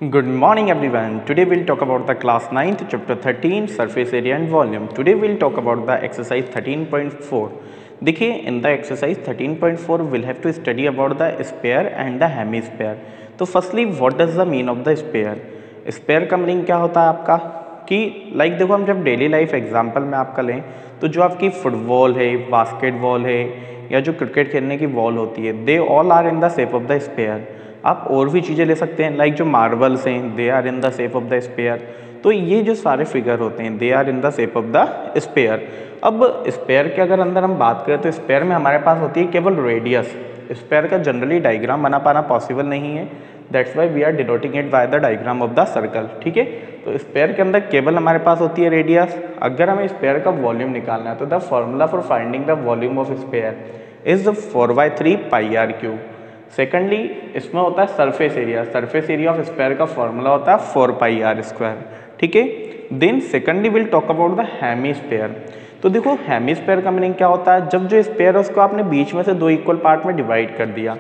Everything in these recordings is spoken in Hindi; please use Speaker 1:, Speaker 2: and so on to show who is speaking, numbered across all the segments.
Speaker 1: Good morning everyone. Today we'll talk about the class 9th chapter 13 surface area and volume. Today we'll talk about the exercise 13.4. देखिए in the exercise 13.4 we'll have to study about the sphere and the hemisphere. तो firstly what does the mean of the sphere? Sphere का मीनिंग क्या होता है आपका कि देखो हम जब डेली लाइफ एग्जांपल में आपका लें तो जो आपकी फुटबॉल है, बास्केटबॉल है या जो क्रिकेट खेलने की बॉल होती है, they all are in the shape of the sphere. आप और भी चीज़ें ले सकते हैं जो मार्बल्स हैं, they are in the shape of the sphere. तो ये जो सारे फिगर होते हैं they are in the shape of the sphere. अब स्पेयर के अगर अंदर हम बात करें तो स्पेयर में हमारे पास होती है केवल रेडियस। स्पेयर का जनरली डायग्राम बना पाना पॉसिबल नहीं है, that's why we are denoting it by the diagram of the circle. ठीक है, तो स्पेयर के अंदर केवल हमारे पास होती है रेडियस। अगर हमें स्पेयर का वॉल्यूम निकालना है तो the formula for finding the volume of sphere is 4/3 pi r cube. Secondly इसमें होता है surface area. Surface area of sphere का फॉर्मूला होता है 4 पाई आर स्क्वायर। ठीक है, then secondly will talk about the hemisphere. तो देखो हेमीस्फेयर का मीनिंग क्या होता है, जब जो स्पेयर है उसको आपने बीच में से दो इक्वल पार्ट में डिवाइड कर दिया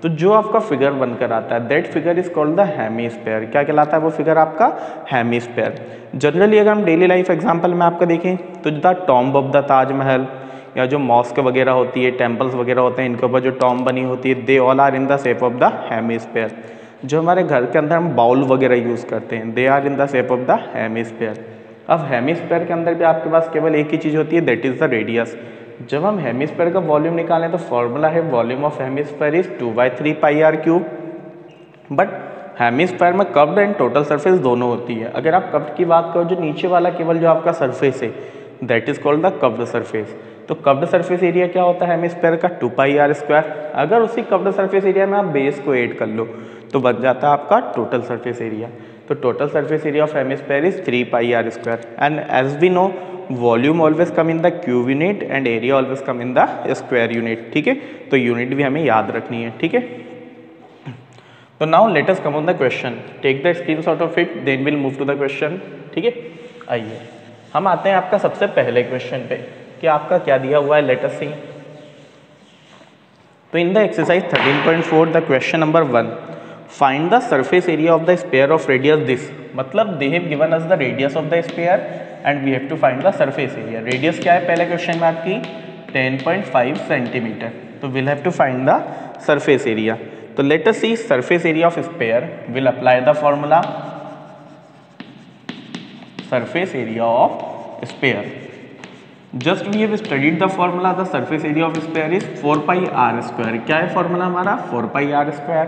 Speaker 1: तो जो आपका फिगर बनकर आता है that figure is called the hemisphere. क्या कहलाता है वो फिगर आपका? हेमीस्फेयर। जनरली अगर हम डेली लाइफ एग्जांपल में आपका देखें तो the tomb of the Taj Mahal या जो मॉस्क वगैरह होती है, टेम्पल्स वगैरह होते हैं, इनके ऊपर जो टॉम्ब बनी होती है they all are in the shape of the hemisphere. जो हमारे घर के अंदर हम बाउल वगैरह यूज़ करते हैं they are in the shape of the hemisphere. अब हेमीस्फेयर के अंदर भी आपके पास केवल एक ही चीज़ होती है दैट इज़ द रेडियस। जब हम हेमीस्फेयर का वॉल्यूम निकालें तो फॉर्मूला है volume of hemisphere is 2/3 pi r cube. But hemisphere में कर्व्ड एंड टोटल सरफेस दोनों होती है। अगर आप कर्व्ड की बात करो, जो नीचे वाला केवल जो आपका सरफेस है that is called the curved surface. तो कर्व्ड सरफेस एरिया क्या होता है हेमीस्फेयर का? 2 पाई आर स्क्वायर। अगर उसी कर्व्ड सरफेस एरिया में आप बेस को ऐड कर लो तो बन जाता है आपका टोटल सरफेस एरिया। तो total surface area of hemisphere is 3 pi r square. And as we know volume always come in the cube unit and area always come in the square unit. ठीक है, तो यूनिट भी हमें याद रखनी है। ठीक है, तो now let us come on the question. Take the screenshot of it then will move to the question. ठीक है, आइए हम आते हैं आपका सबसे पहले क्वेश्चन पे कि आपका क्या दिया हुआ है, लेट अस सी। तो in the exercise 13.4 the question number 1, find the surface area of the sphere of radius this. मतलब they have given us the radius of the sphere and we have to find the surface area. Radius क्या है पहले क्वेश्चन में आपकी? 10.5 सेंटीमीटर। तो will have to find the surface area. तो let us see surface area of sphere. Will apply the formula surface area of sphere. Just we have studied the formula the surface area of sphere is 4 pi r square. क्या है फॉर्मूला हमारा? 4 पाई आर स्क्वायर।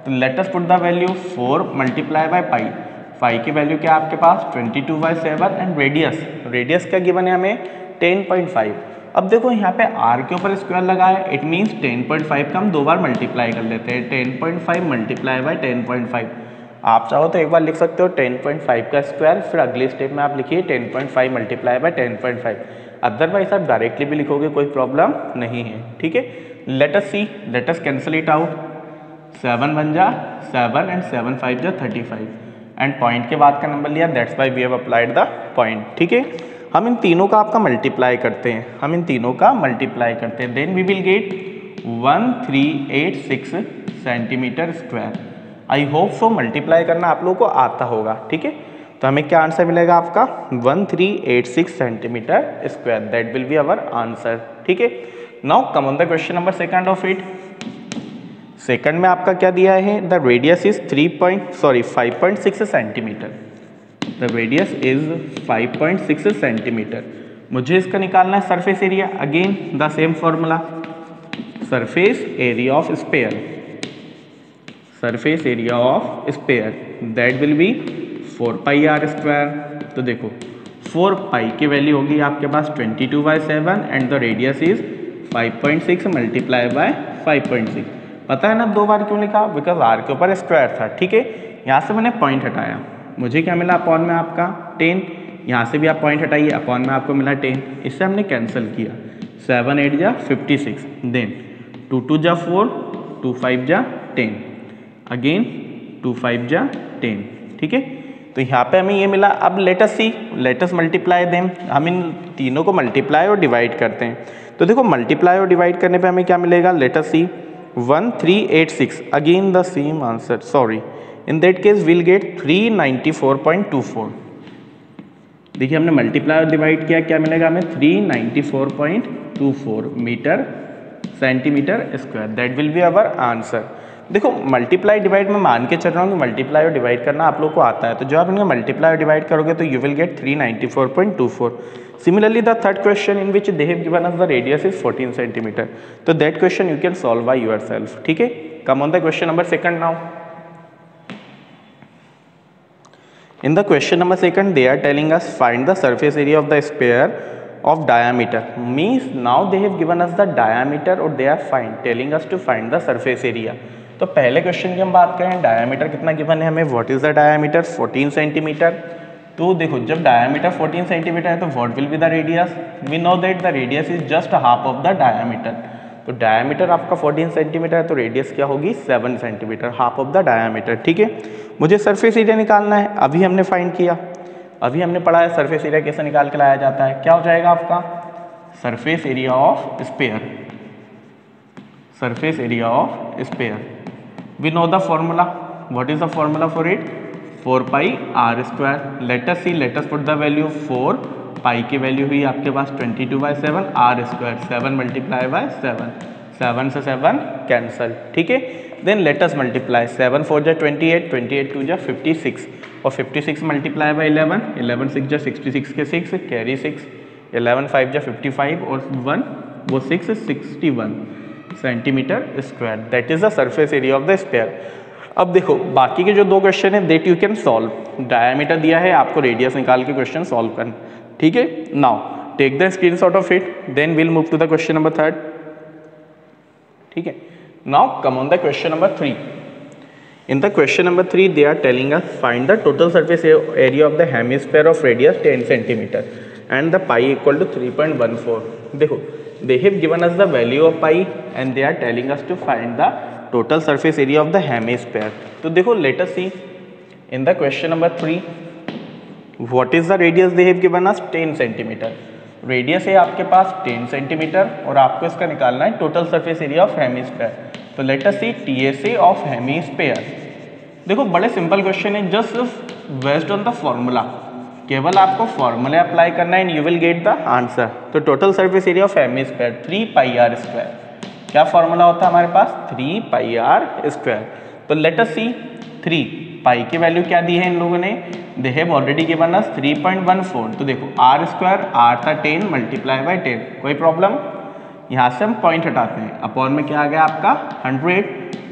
Speaker 1: तो let us put the value 4 multiply by pi. Pi की वैल्यू क्या है आपके पास? 22/7 एंड रेडियस क्या गिवन है हमें? 10.5। अब देखो यहाँ पे आर के ऊपर स्क्वायर लगा है, इट मीन्स 10.5 का हम दो बार मल्टीप्लाई कर लेते हैं। 10.5 मल्टीप्लाई बाय 10.5। आप चाहो तो एक बार लिख सकते हो 10.5 का स्क्वायर, फिर अगले स्टेप में आप लिखिए 10.5 मल्टीप्लाई बाय 10.5। अदरवाइज आप डायरेक्टली भी लिखोगे कोई प्रॉब्लम नहीं है। ठीक है, let us see, let us cancel it out. 7 बन जा 7 एंड 7 5 जा 35 एंड पॉइंट के बाद का नंबर लिया, that's why we have applied the point. ठीक है, हम इन तीनों का आपका मल्टीप्लाई करते हैं, then we will get 1386 centimetre square. I hope so multiply करना आप लोगों को आता होगा। ठीक है, तो हमें क्या आंसर मिलेगा आपका? 1386 centimetre square. That will be our answer. ठीक है, now come on the question number second of it. Second में आपका क्या दिया है? The radius is 5.6 centimetre. The radius is 5.6 centimetre. मुझे इसका निकालना है surface area. Again the same formula surface area of sphere. Surface area of sphere that will be 4 pi r square. तो देखो 4 पाई की वैल्यू होगी आपके पास 22/7 and the radius is 5.6 multiply by 5.6। पता है ना दो बार क्यों लिखा? बिकॉज आर के ऊपर स्क्वायर था। ठीक है, यहाँ से मैंने पॉइंट हटाया, मुझे क्या मिला? अपॉन में आपका 10। यहाँ से भी आप पॉइंट हटाइए, अपॉन में आपको मिला 10। इससे हमने कैंसिल किया। 7 8 जा 56, देन 2 2 जा 4, 2 5 जा 10, अगेन 2 5 जा 10। ठीक है, तो यहाँ पे हमें ये मिला। अब लेट अस मल्टीप्लाई देम। हम इन तीनों को मल्टीप्लाई और डिवाइड करते हैं। तो देखो मल्टीप्लाई और डिवाइड करने पे हमें क्या मिलेगा? Let us see 1386, again the same answer. Sorry, in that case will get 394.24। देखिए हमने मल्टीप्लाई और डिवाइड किया, क्या मिलेगा हमें 394.24 metre centimetre square. That will be our answer. देखो मल्टीप्लाई डिवाइड में मान के चल रहा हूँ कि मल्टीप्लाई और डिवाइड करना आप लोग को आता है, तो जब आप इनका मल्टीप्लाई और डिवाइड करोगे तो you will get 394.24। Similarly the third question in which they have given us the radius is 14 centimetre, तो that question you can solve by yourself. ठीक है, come on the question number second now. In the question number second, they are telling us find the surface area of the sphere of diameter. Means now they have given us the diameter or they are telling us to find the surface area. तो पहले क्वेश्चन की हम बात करें, डायमीटर कितना गिवन है हमें, what is the diameter 14 centimetre. तो देखो जब डायमीटर 14 सेंटीमीटर है तो what will be the radius, we know that the radius is just half of the diameter. तो डायमीटर आपका 14 सेंटीमीटर है तो रेडियस क्या होगी 7 centimetre, half of the diameter. ठीक है, मुझे सरफेस एरिया निकालना है, अभी हमने फाइंड किया, अभी हमने पढ़ा है सरफेस एरिया कैसे निकाल के लाया जाता है। क्या हो जाएगा आपका surface area of sphere, surface area of sphere. We know the formula, what is the formula for it, 4 pi r square. Let us see, let us put the value 4 pi की वैल्यू हुई आपके पास 22/7 आर स्क्वायर, 7 मल्टीप्लाई बाय 7, 7 से 7 कैंसल। ठीक है, देन लेट अस मल्टीप्लाई 7 4 जा 28, 28 2 जा 56 और 56 मल्टीप्लाई बाय 11, 11 6 जा 66 के 6 कैरी 6, 11 5 जा 55 और 1 वो 6 61 centimetre square. That is the surface area of the sphere. अब देखो बाकी के जो दो क्वेश्चन है that you can solve, diameter दिया है आपको रेडियस निकाल के क्वेश्चन सॉल्व करना। ठीक है, now take the screenshot of it, then will move to the question number third. ठीक है, now come on the question number 3. In the question number 3 they are telling us find the total surface area of the hemisphere of radius 10 centimeter and the pi equal to 3.14. देखो they have given us the value of pi and they are telling us to find the total surface area of the hemisphere. तो देखो let us see in the question number 3 what is the radius they have given us 10 centimeter. Radius है आपके पास 10 सेंटीमीटर और आपको इसका निकालना है total surface area of hemisphere. तो let us see TSA of hemisphere. देखो बड़े सिंपल क्वेश्चन है, just based on the formula, केवल आपको फॉर्मूला अप्लाई करना है and you will get the answer. तो total surface area of hemisphere 3 pi r square, क्या फॉर्मूला होता है हमारे पास 3 पाई आर स्क्वायर। तो लेट अस सी 3 पाई की वैल्यू क्या दी है इन लोगों ने, they have already given us 3.14। तो देखो आर स्क्वायर, आर था 10 मल्टीप्लाई बाय 10, कोई प्रॉब्लम, यहाँ से हम पॉइंट हटाते हैं, अपॉन में क्या आ गया आपका 100,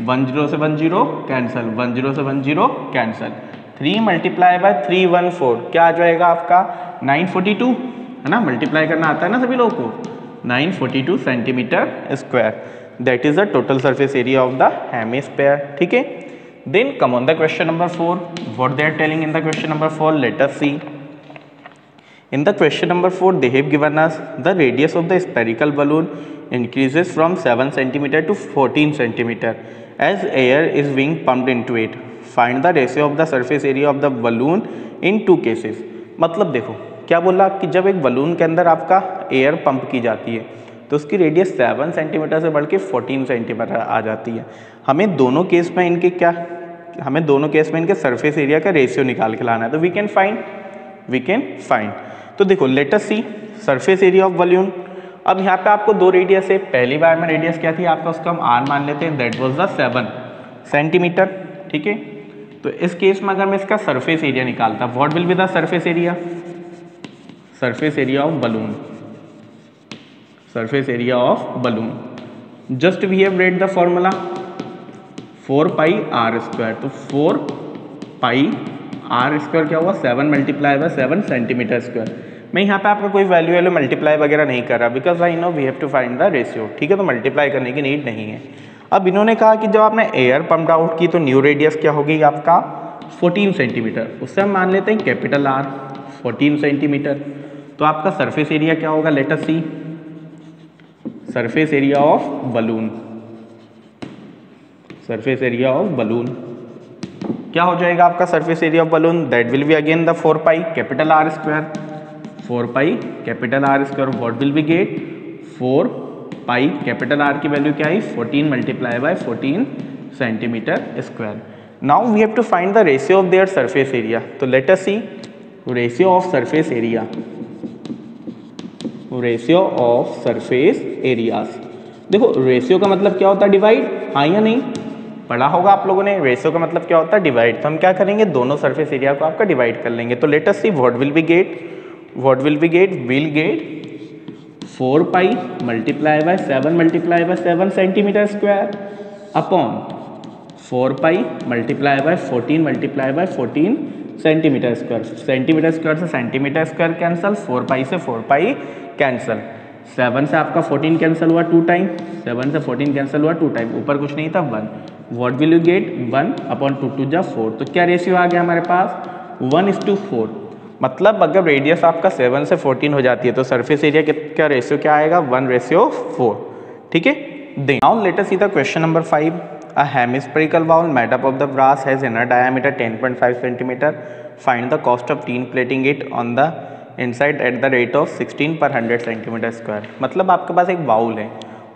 Speaker 1: 10 से 10 कैंसल, 10 से 10 कैंसल, 3 मल्टीप्लाई बाय 314 क्या आ जाएगा आपका 942, है ना, मल्टीप्लाई करना आता है ना सभी लोगों को, 942 centimetre square. That is the total surface area of the hemisphere. ठीक है, then come on the question number 4, what they are telling in the question number 4, let us see. In the question number 4 they have given us the radius of the spherical balloon increases from 7 centimeter to 14 centimeter as air is being pumped into it. Find the ratio of the surface area of the balloon in two cases. मतलब देखो क्या बोला कि जब एक बलून के अंदर आपका एयर पंप की जाती है तो उसकी रेडियस 7 सेंटीमीटर से बढ़ के 14 सेंटीमीटर आ जाती है। हमें दोनों केस में इनके सरफेस एरिया का रेशियो निकाल के लाना है। तो वी कैन फाइंड। तो देखो let us see surface area of balloon. अब यहाँ पे आपको दो रेडियस है, पहली बार में रेडियस क्या थी आपका, उसका हम आर मान लेते हैं, दैट वाज द 7 सेंटीमीटर। ठीक है, तो इस केस में अगर मैं इसका सरफेस एरिया निकालता, what will be the surface area, surface area of balloon, surface area of balloon, just we have read the formula 4 pi r square। तो 4 pi r square क्या हुआ 7 मल्टीप्लाई बाय 7 सेंटीमीटर स्क्वायर। मैं यहाँ पे आपका कोई वैल्यू मल्टीप्लाई वगैरह नहीं कर रहा, because I know we have to find the ratio. ठीक है, तो मल्टीप्लाई करने की नीड नहीं है। अब इन्होंने कहा कि जब आपने एयर पंप्ड आउट की तो न्यू रेडियस क्या होगी आपका 14 सेंटीमीटर, उससे हम मान लेते हैं कैपिटल आर 14 सेंटीमीटर। तो आपका सरफेस एरिया क्या होगा, let us see surface area of balloon, surface area of balloon क्या हो जाएगा आपका surface area of balloon, that will be again the 4 pi capital r square, 4 pi capital r square. What will be get 4 pi capital r की वैल्यू क्या है 14 multiply by 14 centimetre square. Now we have to find the ratio of their surface area. तो let us C ratio of surface area, ratio of surface areas. देखो रेशियो का मतलब क्या होता है, डिवाइड, हाँ या नहीं, पढ़ा होगा आप लोगों ने। रेशियो का मतलब क्या होता है, डिवाइड। तो हम क्या करेंगे, दोनों सरफेस एरिया को आपका डिवाइड कर लेंगे। तो let us see what will be get, will get 4 pi multiply by 7 centimetre square upon 4 pi multiply by 14 centimetre square. Centimetre square से सेंटीमीटर स्क्वायर कैंसल, 4 पाई से 4 पाई कैंसल, 7 से आपका 14 कैंसिल हुआ 2 टाइम, 7 से 14 कैंसिल हुआ 2 टाइम, ऊपर कुछ नहीं था 1। What will you get, 1 upon 2 2 जा 4। तो क्या रेशियो आ गया हमारे पास, 1:4। मतलब अगर रेडियस आपका 7 से 14 हो जाती है तो सरफेस एरिया का रेशियो क्या आएगा, 1:4। ठीक है। Then now let us see the question number 5। A hemispherical bowl made up of the brass has inner diameter 10.5 cm. Find the cost of tin plating it on the inside at the rate of 16 per 100 cm square। मतलब आपके पास एक बाउल है,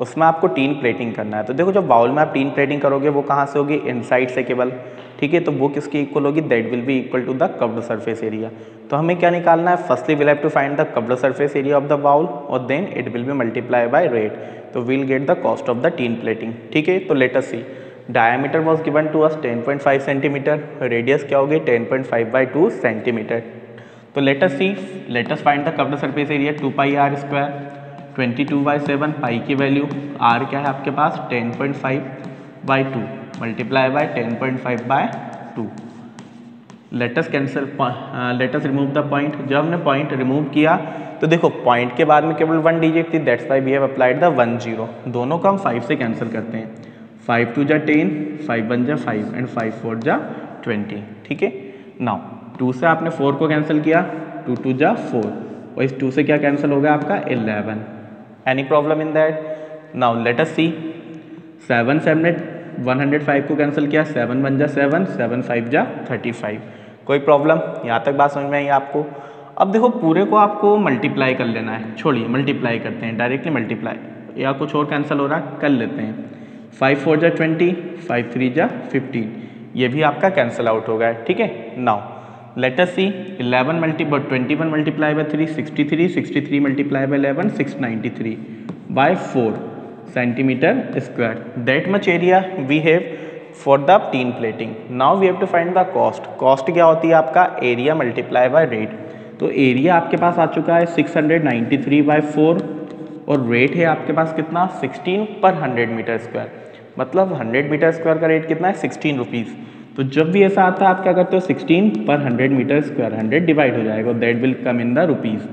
Speaker 1: उसमें आपको टीन प्लेटिंग करना है। तो देखो जब बाउल में आप टीन प्लेटिंग करोगे वो कहाँ से होगी, इनसाइड से केवल। ठीक है, तो वो किसकी इक्वल होगी, that will be equal to the curved surface area. तो हमें क्या निकालना है, firstly will have to find the curved surface area of the bowl और then it will be multiply by rate. तो will get the cost of the tin plating. ठीक है, तो let us see diameter was given to us 10.5 centimetre, radius क्या होगी 10.5/2 सेंटीमीटर। तो let us find the curved surface area 2 pi r square, 22/7 पाई की वैल्यू, r क्या है आपके पास 10.5/2 multiply by 10.5/2। Let us remove the point. जब हमने पॉइंट रिमूव किया तो देखो पॉइंट के बाद में केवल 1 डिजिट थी, that's why we have applied the 1 0। दोनों को हम 5 से कैंसिल करते हैं, 5 2 जा 10, 5 1 जा 5 एंड 5 4 जा 20। ठीक है, नाउ 2 से आपने 4 को कैंसिल किया, 2 2 जा 4 और इस 2 से क्या कैंसिल होगा आपका 11। Any problem in that. Now let us see 7 से हमने 105 को कैंसिल किया, 7 1 जा 7, 7 5 जा 35। कोई प्रॉब्लम, यहाँ तक बात समझ में आई आपको। अब देखो पूरे को आपको मल्टीप्लाई कर लेना है, छोड़िए मल्टीप्लाई करते हैं, डायरेक्टली मल्टीप्लाई या कुछ और कैंसिल हो रहा है कर लेते हैं। 5 4 जा 20, 5 3 जा 15, ये भी आपका कैंसिल आउट हो गया है। ठीक है, now let us see 21 multiply by 3 63, 63 multiply by 11 693/4 centimetre square. That much area we have for the tin plating. Now we have to find the cost. Cost क्या होती है आपका, एरिया मल्टीप्लाई बाय रेट। तो एरिया आपके पास आ चुका है 693/4 और रेट है आपके पास कितना 16 पर 100 मीटर स्क्वायर। मतलब 100 मीटर स्क्वायर का रेट कितना है 16 रुपीज़। तो जब भी ऐसा आता है आप क्या करते हो 16 पर 100 मीटर स्क्वायर, 100 डिवाइड हो जाएगा, that will come in the rupees.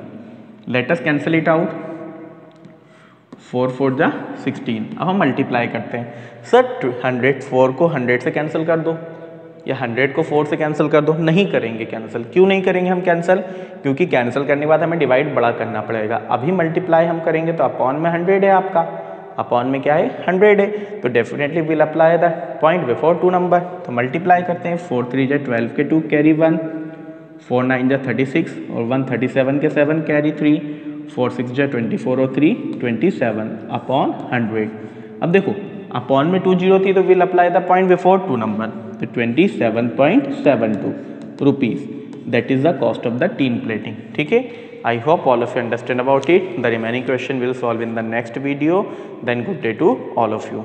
Speaker 1: Late us cancel it out, 4 4 जा 16। अब हम मल्टीप्लाई करते हैं। सर 104 को 100 से कैंसिल कर दो या 100 को 4 से कैंसिल कर दो। नहीं करेंगे कैंसिल। क्यों नहीं करेंगे हम कैंसिल, क्योंकि कैंसिल करने के बाद हमें डिवाइड बड़ा करना पड़ेगा। अभी मल्टीप्लाई हम करेंगे तो अपॉन में 100 है आपका, अपॉन में क्या है 100 है, तो definitely will apply the point before 2 number. तो मल्टीप्लाई करते हैं, 4 3 जा 12 के 2 कैरी 1, 4 9 जा 36 और 137 के 7 कैरी 3, 4 6 जा 24 और 3 27 अपॉन 100। अब देखो अपॉन में 2 0 थी तो will apply the point before 2 number, तो 27.72 rupees. That is the cost of the tin plating. ठीक है, I hope all of you understand about it. The remaining question will solve in the next video. Then good day to all of you.